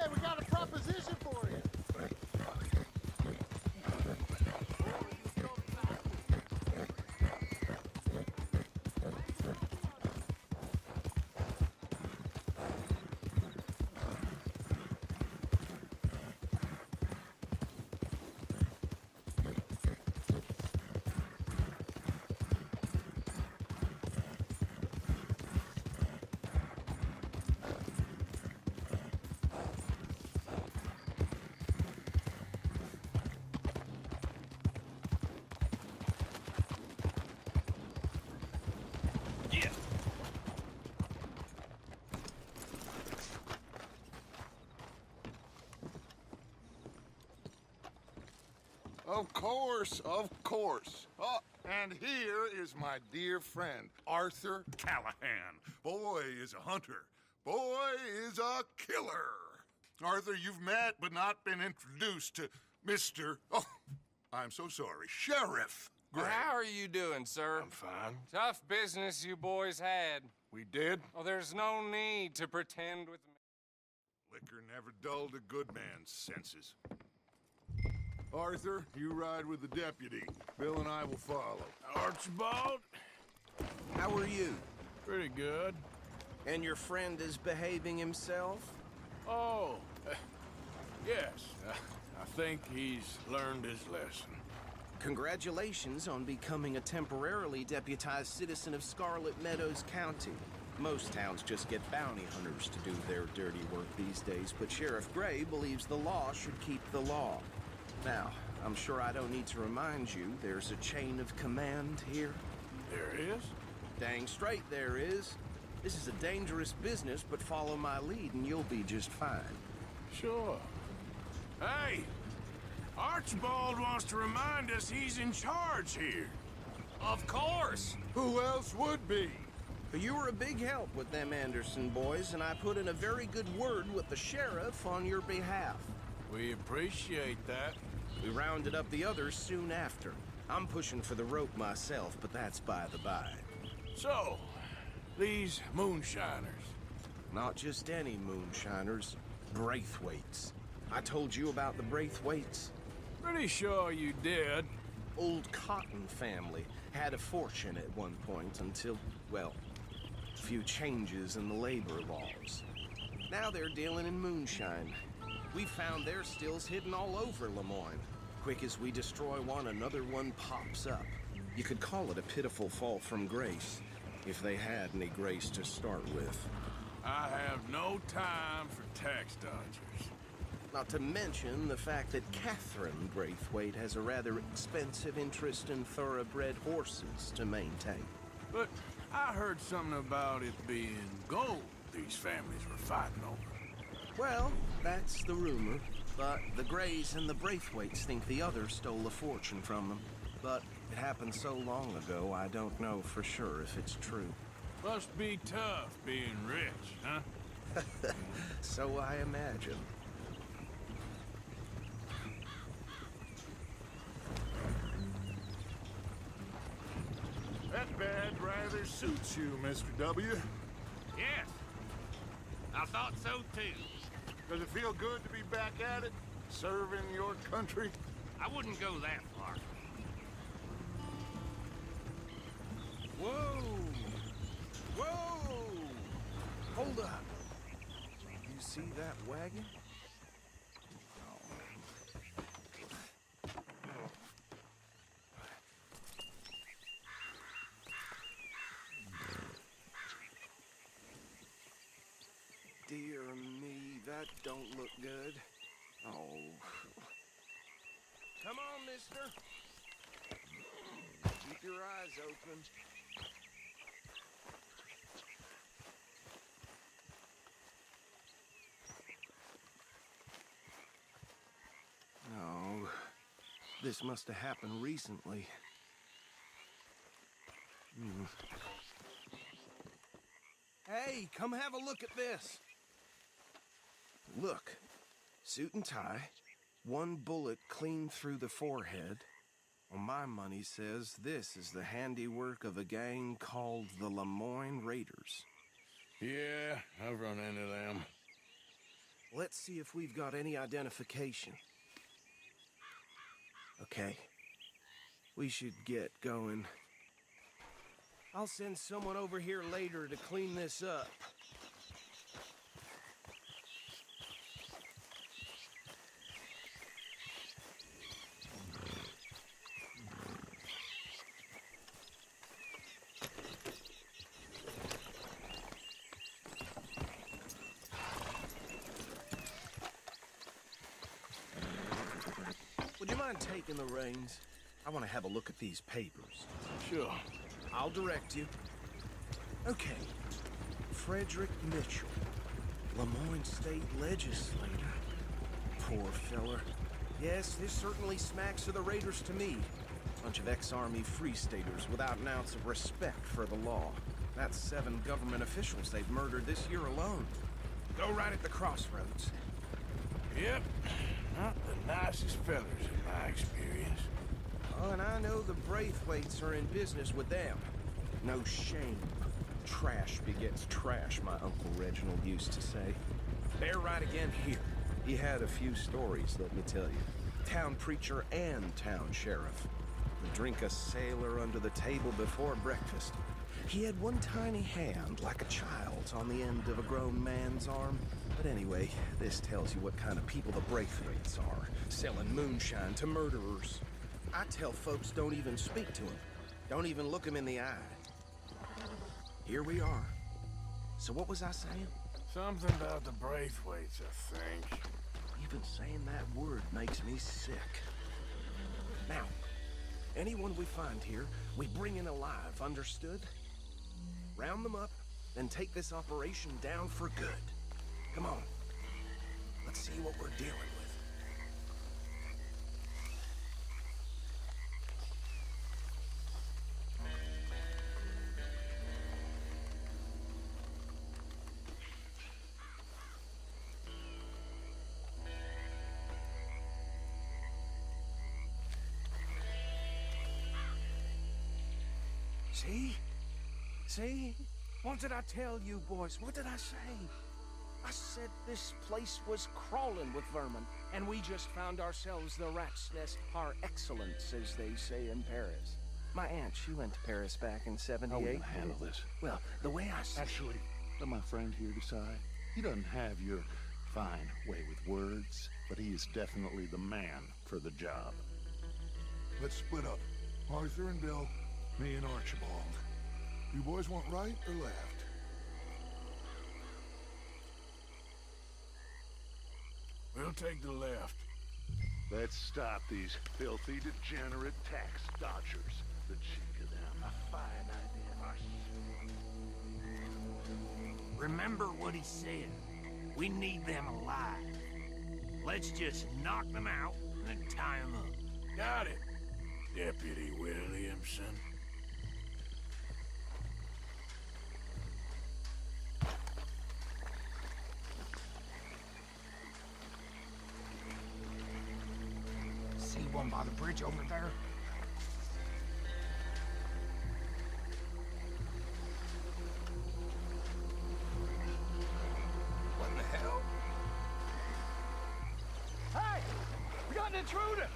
Hey, we got a proposition for you. Of course, of course. Oh, and here is my dear friend, Arthur Callahan. Boy is a hunter. Boy is a killer. Arthur, you've met but not been introduced to Mr. Oh, I'm so sorry, Sheriff Gray. How are you doing, sir? I'm fine. Tough business you boys had. We did. Oh, there's no need to pretend with me. Liquor never dulled a good man's senses. Arthur, you ride with the deputy. Bill and I will follow. Archibald? How are you? Pretty good. And your friend is behaving himself? Oh, yes. I think he's learned his lesson. Congratulations on becoming a temporarily deputized citizen of Scarlet Meadows County. Most towns just get bounty hunters to do their dirty work these days, but Sheriff Gray believes the law should keep the law. Now, I'm sure I don't need to remind you there's a chain of command here. There is? Dang straight there is. This is a dangerous business, but follow my lead and you'll be just fine. Sure. Hey! Archibald wants to remind us he's in charge here. Of course! Who else would be? You were a big help with them Anderson boys, and I put in a very good word with the sheriff on your behalf. We appreciate that. We rounded up the others soon after. I'm pushing for the rope myself, but that's by the by. So, these moonshiners. Not just any moonshiners, Braithwaites. I told you about the Braithwaites? Pretty sure you did. Old Cotton family had a fortune at one point until, well, a few changes in the labor laws. Now they're dealing in moonshine. We found their stills hidden all over Lemoyne. Quick as we destroy one, another one pops up. You could call it a pitiful fall from grace, if they had any grace to start with. I have no time for tax dodgers. Not to mention the fact that Catherine Braithwaite has a rather expensive interest in thoroughbred horses to maintain. But I heard something about it being gold these families were fighting over. Well, that's the rumor. But the Grays and the Braithwaites think the other stole a fortune from them. But it happened so long ago, I don't know for sure if it's true. Must be tough being rich, huh? So I imagine. That bad rather suits you, Mr. W. Yes. I thought so too. Does it feel good to be back at it? Serving your country? I wouldn't go that far. Whoa! Whoa! Hold up. You see that wagon? Dear me, that don't look good. Oh. Come on, mister. Keep your eyes open. No. This must have happened recently. Hey, come have a look at this. Look, suit and tie, one bullet clean through the forehead. Well, my money says this is the handiwork of a gang called the Lemoyne Raiders. Yeah, I've run into them. Let's see if we've got any identification. Okay. We should get going. I'll send someone over here later to clean this up. Would you mind taking the reins? I want to have a look at these papers. Sure. I'll direct you. Okay. Frederick Mitchell, Lemoyne State Legislator. Poor feller. Yes, this certainly smacks of the Raiders to me. Bunch of ex-Army Free Staters without an ounce of respect for the law. That's 7 government officials they've murdered this year alone. Go right at the crossroads. Yep. Not the nicest fellers in my experience. Oh, and I know the Braithwaites are in business with them. No shame. Trash begets trash, my Uncle Reginald used to say. They're right again here. He had a few stories, let me tell you. Town preacher and town sheriff. Would drink a sailor under the table before breakfast. He had one tiny hand, like a child's, on the end of a grown man's arm. But anyway, this tells you what kind of people the Braithwaites are, selling moonshine to murderers. I tell folks don't even speak to him. Don't even look him in the eye. Here we are. So what was I saying? Something about the Braithwaites, I think. Even saying that word makes me sick. Now, anyone we find here, we bring in alive, understood? Round them up, then take this operation down for good. Come on. Let's see what we're dealing with. See? See? What did I tell you, boys? What did I say? I said this place was crawling with vermin, and we just found ourselves the rat's nest par excellence, as they say in Paris. My aunt, she went to Paris back in '78. How are we gonna handle this? Well, the way I see Actually, let my friend here decide. He doesn't have your fine way with words, but he is definitely the man for the job. Let's split up. Arthur and Bill, me and Archibald. You boys want right or left? We'll take the left. Let's stop these filthy, degenerate tax dodgers. The cheek of them. A fine idea. Remember what he said. We need them alive. Let's just knock them out and then tie them up. Got it, Deputy Williamson. See one by the bridge over there? What in the hell? Hey! We got an intruder!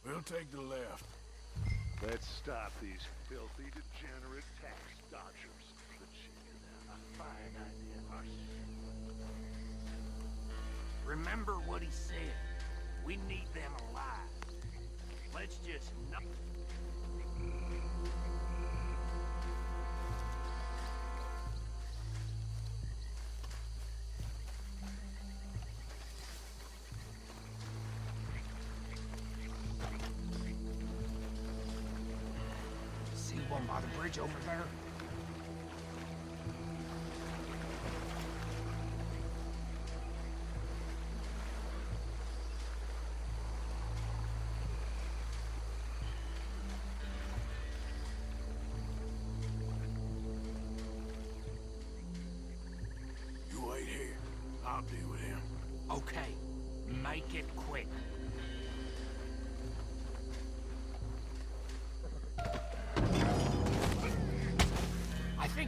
We'll take the left. Let's stop these filthy, degenerate tax dodgers. The cheek of them. A fine idea. Remember what he said. We need them alive. Let's just knock... See one by the bridge over there? You wait here. I'll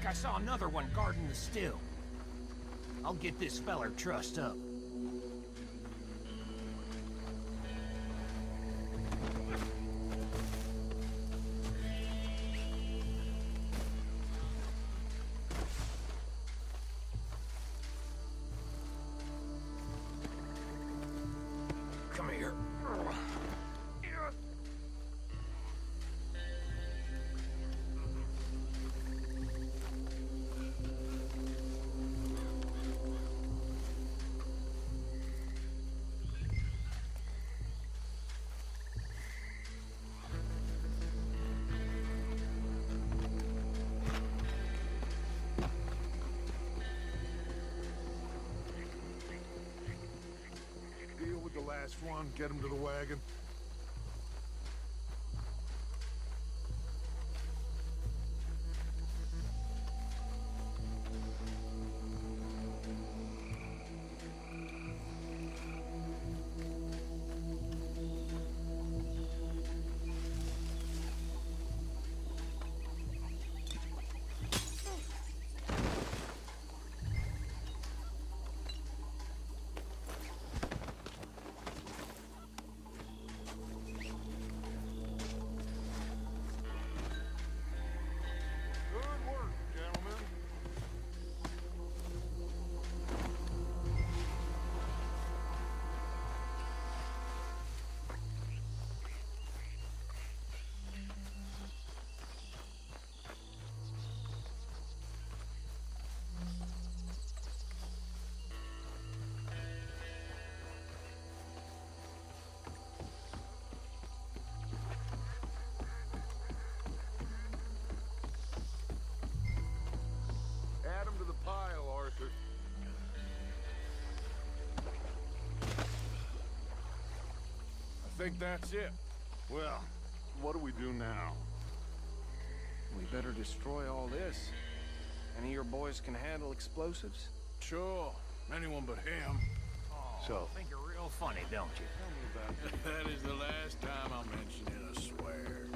I saw another one guarding the still. I'll get this feller trussed up. Come here. Deal with the last one, get him to the wagon. Good work, gentlemen. Add him to the pile, Arthur. I think that's it. Well, what do we do now? We better destroy all this. Any of your boys can handle explosives? Sure. Anyone but him. So, Think you're real funny, don't you? tell me about it. That is the last time I'll mention it, I swear.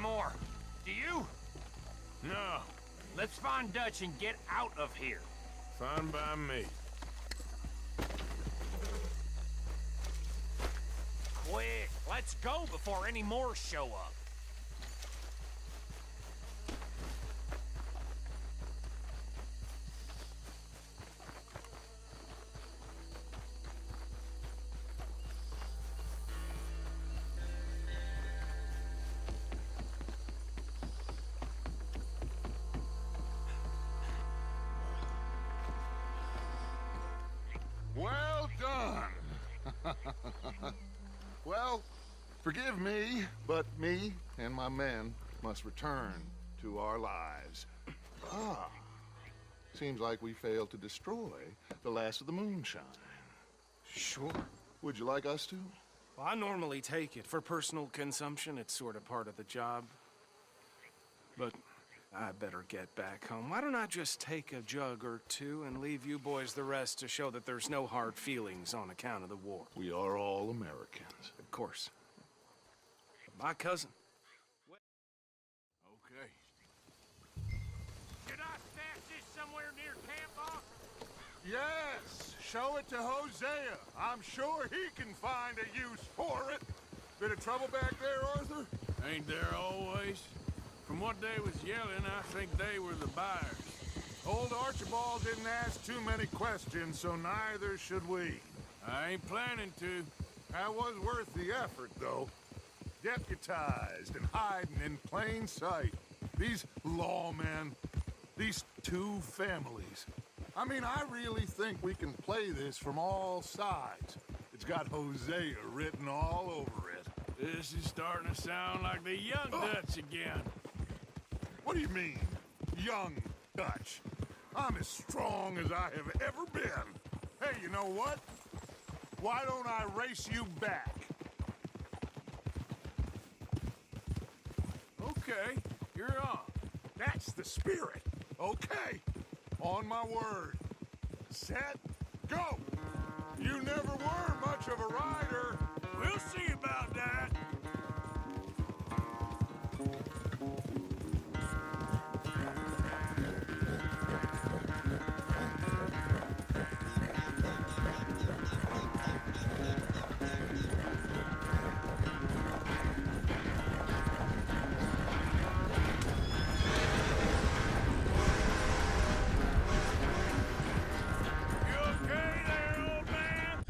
more. Do you? No, Let's find Dutch and get out of here. fine by me. Quick, let's go before any more show up. Well done. Well, forgive me, but me and my men must return to our lives. Ah, seems like we failed to destroy the last of the moonshine. Sure. Would you like us to? Well, I normally take it. For personal consumption, it's sort of part of the job. But I better get back home. Why don't I just take a jug or two and leave you boys the rest to show that there's no hard feelings on account of the war? We are all Americans. Of course. My cousin. Okay. Should I stash this somewhere near camp, boss? Yes, show it to Hosea. I'm sure he can find a use for it. Bit of trouble back there, Arthur? Ain't there always? From what they was yelling, I think they were the buyers. Old Archibald didn't ask too many questions, so neither should we. I ain't planning to. That was worth the effort, though. Deputized and hiding in plain sight. These lawmen, these two families. I mean, I really think we can play this from all sides. It's got Hosea written all over it. This is starting to sound like the young Dutch again. What do you mean, young Dutch? I'm as strong as I have ever been. Hey, you know what? Why don't I race you back? Okay, you're on. That's the spirit. Okay, on my word. Set, go! You never were much of a rider. We'll see about that. You okay there, old man?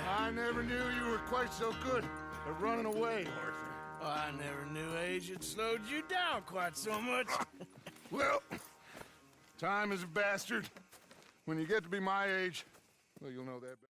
I never knew you were quite so good at running away, Arthur. Oh, I never knew age had slowed you down quite so much. Well, time is a bastard. When you get to be my age, well, you'll know that better.